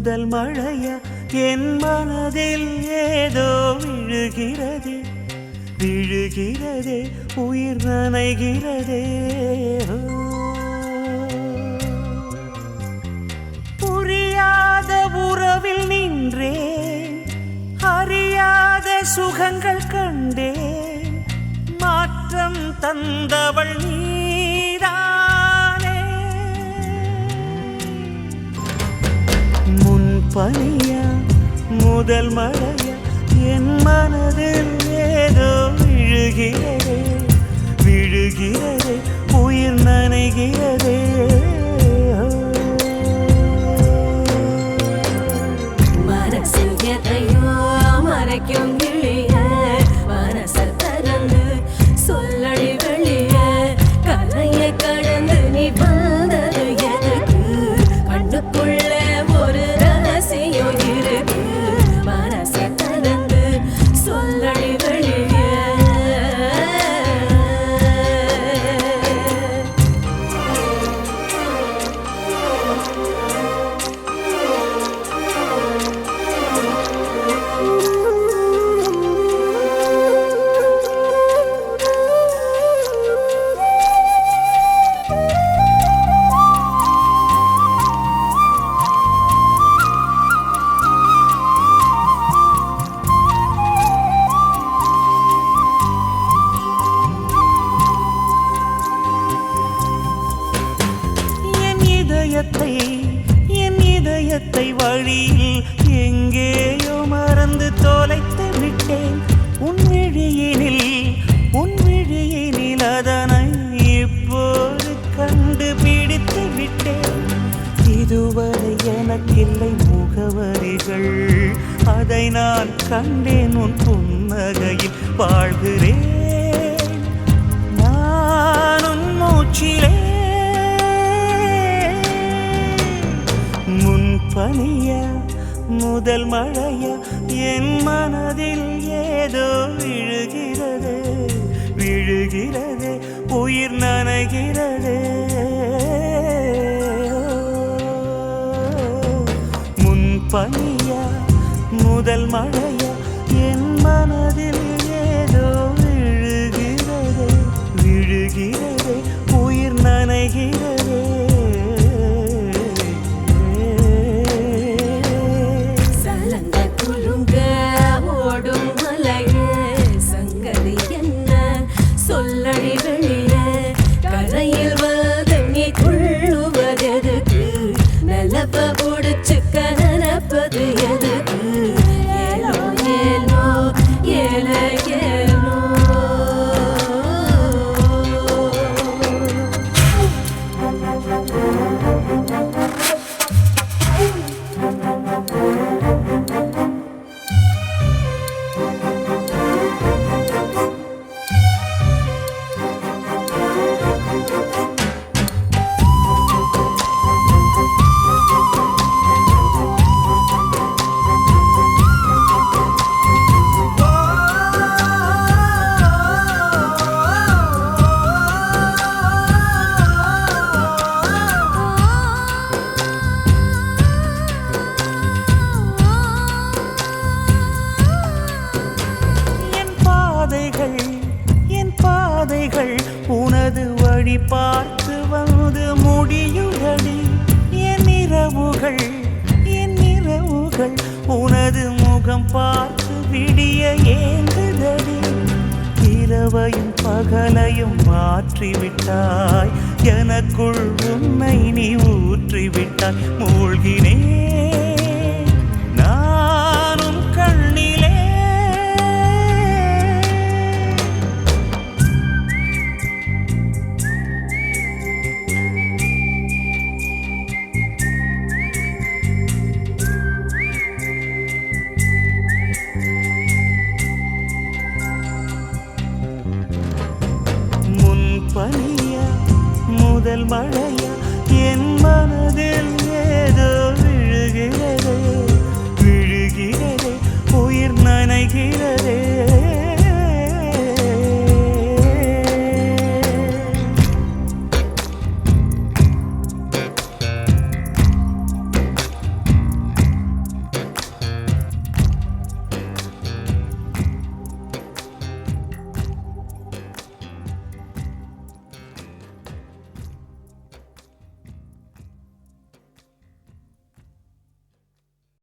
முதல் மழையா என் மனதில் ஏதோ விழுகிறதே விழுகிறதே உயிர் நனைகிறதே புரியாத உறவில் நின்றேன் அறியாத சுகங்கள் கண்டேன் மாற்றம் தந்தவள் நீதானே முன்பனியா முதல் மழையா என் மனதில் ஏதோ விழுகிறதே விழுகிறதே உயிர் நனைகிறதே மனசில் எதையோ மறைக்கும் கிளிய மனசல் திறந்து சொல்லடி வெளிய கரைய கடந்து நீ வந்தது எதுக்கு கண்ணுக்குள்ள ஒரு ரகசியம் இருக்கு மனசை திறந்து சொல்லடி வெளிய என் இதயத்தை வழியில் எங்கேயோ மறந்து தொலைத்து விட்டேன் உன் விழியினில் அதனை இப்போது கண்டுபிடித்து விட்டேன் இதுவரை எனக்கில்லை முகவரிகள் அதை நான் கண்டேன் உன் புன்னகையில் வாழ்கிறேன் நான் உன் மூச்சிலே முன்பனியா முதல் மழையா என் மனதில் ஏதோ விழுகிறது விழுகிறது உயிர் நனைகிறது முன்பனியா முதல் மழையா என் மனதில் ஏதோ விழுகிறது விழுகிறது உயிர் நனைகிறது சொல்லடி வெளிய கரையில் வந்து நீ துள்ளுவதெதுக்கு நிலப்ப புடிச்சுக்க நினைப்பது எதுக்கு ஏலோ ஏலோ ஏல ஏலோ என் பாதைகள் உனது வழி பார்த்து வந்து முடியுதடி என் இரவுகள் உனது முகம் பார்த்து விடிய ஏங்குதடி இரவையும் பகலையும் மாற்றிவிட்டாய் எனக்குள் உன்னை நீ ஊற்றிவிட்டாய் மூழ்கினேன்